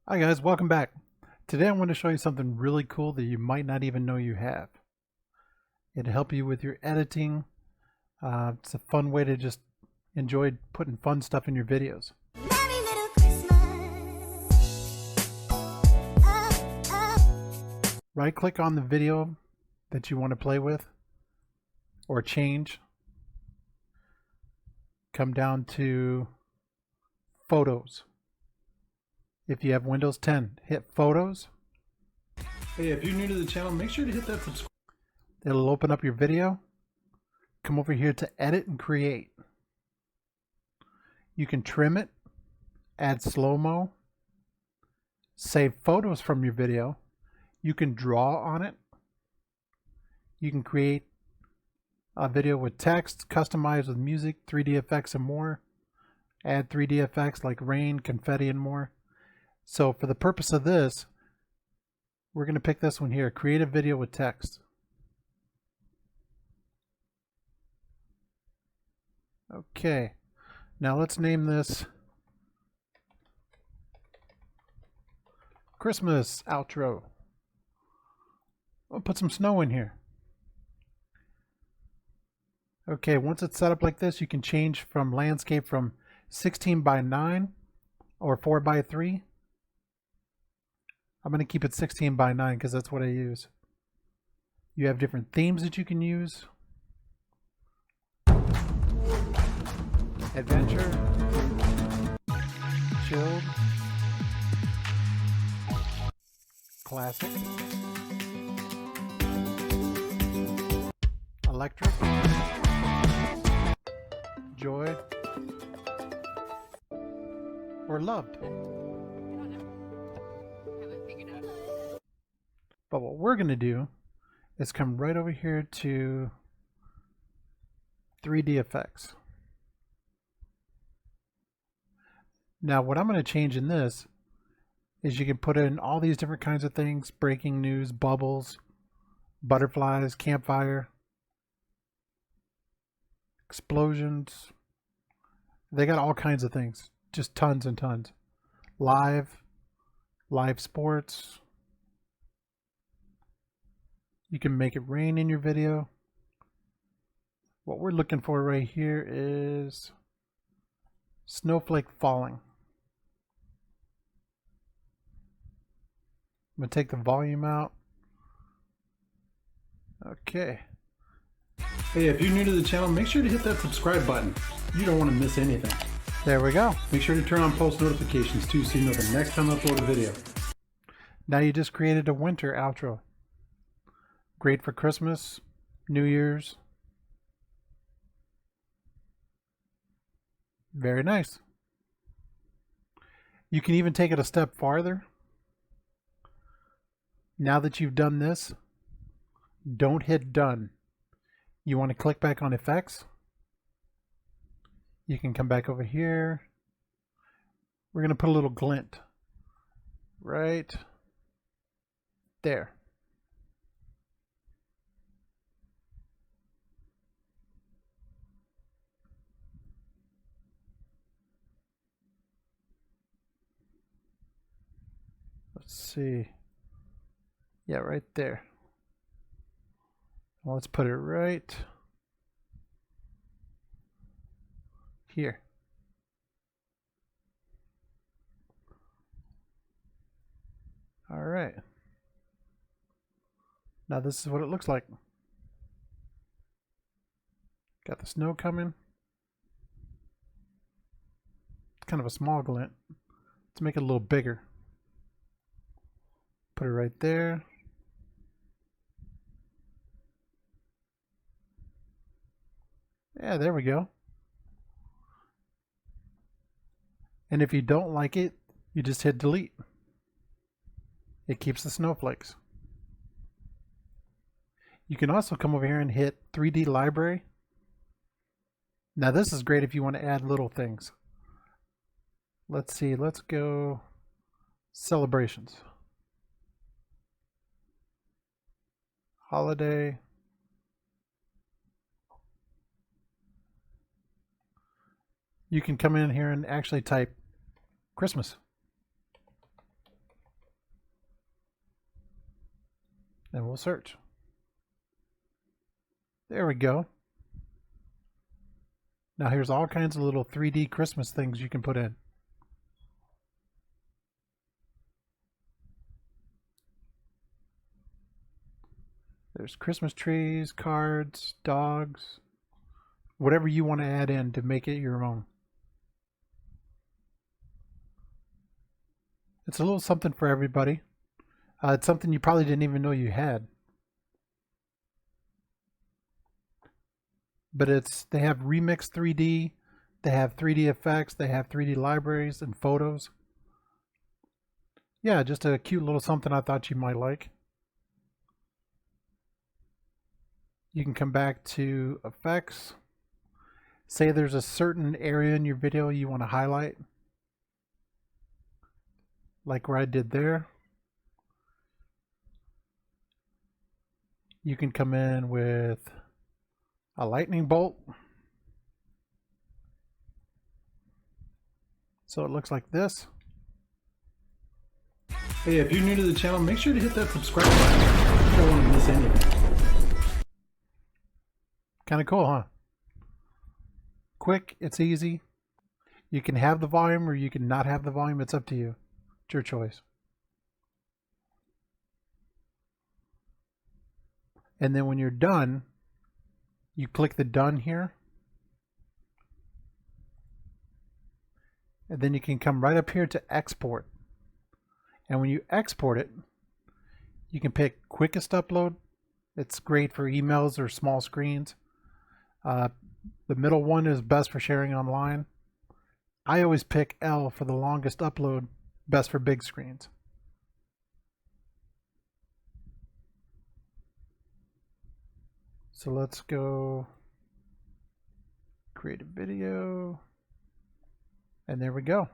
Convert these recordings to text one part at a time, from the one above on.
Hi guys, welcome back. Today I'm going to show you something really cool that you might not even know you have. It'll help you with your editing. It's a fun way to just enjoy putting fun stuff in your videos. Right click on the video that you want to play with or change. Come down to Photos. If you have Windows 10, hit Photos. Hey, if you're new to the channel, make sure to hit that subscribe. It'll open up your video. Come over here to Edit and Create. You can trim it, add slow-mo, save photos from your video. You can draw on it. You can create a video with text, customize with music, 3D effects and more. Add 3D effects like rain, confetti and more. So for the purpose of this, we're going to pick this one here, create a video with text. Okay, now let's name this Christmas outro. We'll put some snow in here. Okay, once it's set up like this, you can change from landscape from 16:9 or 4:3. I'm going to keep it 16:9 because that's what I use. You have different themes that you can use. Adventure, chilled, classic, electric, joy, or loved. But what we're going to do is come right over here to 3D effects. Now what I'm going to change in this is you can put in all these different kinds of things: breaking news, bubbles, butterflies, campfire, explosions. They got all kinds of things, just tons and tons. Live sports. You can make it rain in your video. What we're looking for right here is snowflake falling. I'm going to take the volume out. Okay. Hey, if you're new to the channel, make sure to hit that subscribe button. You don't want to miss anything. There we go. Make sure to turn on post notifications too so you know the next time I upload a video. Now you just created a winter outro. Great for Christmas, New Year's. Very nice. You can even take it a step farther. Now that you've done this, don't hit done. You want to click back on effects. You can come back over here. We're going to put a little glint right there. Let's see. Yeah, right there. Well, let's put it right here. All right. Now this is what it looks like. Got the snow coming. It's kind of a small glint. Let's make it a little bigger. Put it right there. Yeah, there we go. And if you don't like it, you just hit delete. It keeps the snowflakes. You can also come over here and hit 3D library. Now this is great if you want to add little things. Let's see, let's go celebrations. Holiday. You can come in here and actually type Christmas. and we'll search. There we go. Now here's all kinds of little 3D Christmas things you can put in. There's Christmas trees, cards, dogs, whatever you want to add in to make it your own. It's a little something for everybody. It's something you probably didn't even know you had. But they have Remix 3D, they have 3D effects, they have 3D libraries and photos. Yeah, just a cute little something I thought you might like. You can come back to effects. Say there's a certain area in your video you want to highlight, like where I did there. You can come in with a lightning bolt. So it looks like this. Hey, if you're new to the channel, make sure to hit that subscribe button. You don't want to miss anything. Kind of cool, huh? Quick, it's easy. You can have the volume or you can not have the volume. It's up to you. It's your choice. And then when you're done, you click the done here. And then you can come right up here to export. And when you export it, you can pick quickest upload. It's great for emails or small screens. The middle one is best for sharing online. I always pick L for the longest upload, best for big screens. So let's go create a video. And there we go.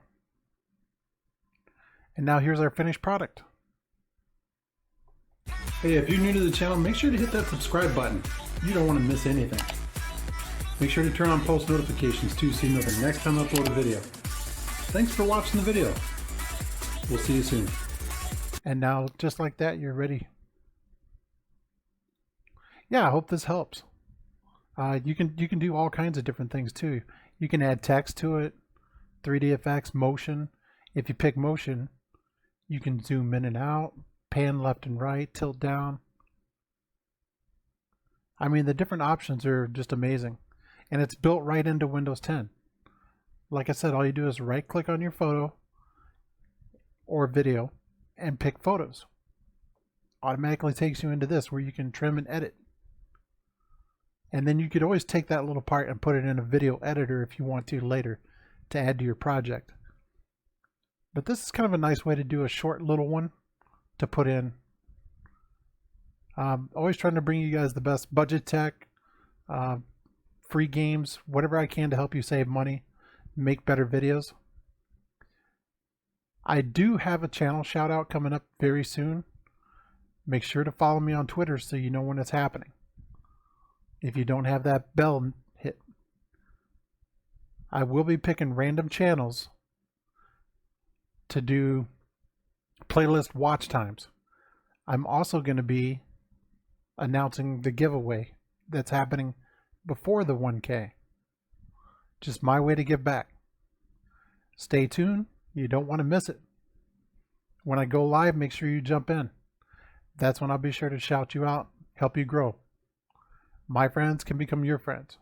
And now here's our finished product. Hey, if you're new to the channel, make sure to hit that subscribe button. You don't want to miss anything. Make sure to turn on post notifications too so you know the next time I upload a video. Thanks for watching the video. We'll see you soon. And now, just like that, you're ready. Yeah, I hope this helps. You can do all kinds of different things too. You can add text to it, 3D effects, motion. If you pick motion, you can zoom in and out, pan left and right, tilt down. I mean, the different options are just amazing. And it's built right into Windows 10. Like I said, all you do is right click on your photo or video and pick photos. Automatically takes you into this where you can trim and edit. And then you could always take that little part and put it in a video editor if you want to later to add to your project. But this is kind of a nice way to do a short little one to put in. Always trying to bring you guys the best budget tech, free games, whatever I can to help you save money, make better videos. I do have a channel shout out coming up very soon. Make sure to follow me on Twitter so you know when it's happening. If you don't have that bell hit. I will be picking random channels to do playlist watch times. I'm also going to be announcing the giveaway that's happening before the 1K. Just my way to give back. Stay tuned. You don't want to miss it. When I go live, make sure you jump in. That's when I'll be sure to shout you out, help you grow. My friends can become your friends.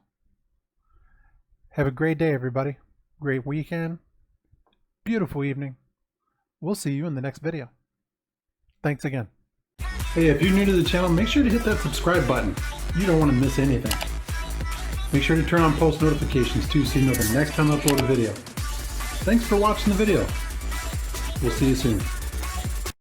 Have a great day, everybody. Great weekend. Beautiful evening. We'll see you in the next video. Thanks again. Hey, if you're new to the channel, make sure to hit that subscribe button. You don't want to miss anything. Make sure to turn on post notifications too so you know the next time I upload a video. Thanks for watching the video. We'll see you soon.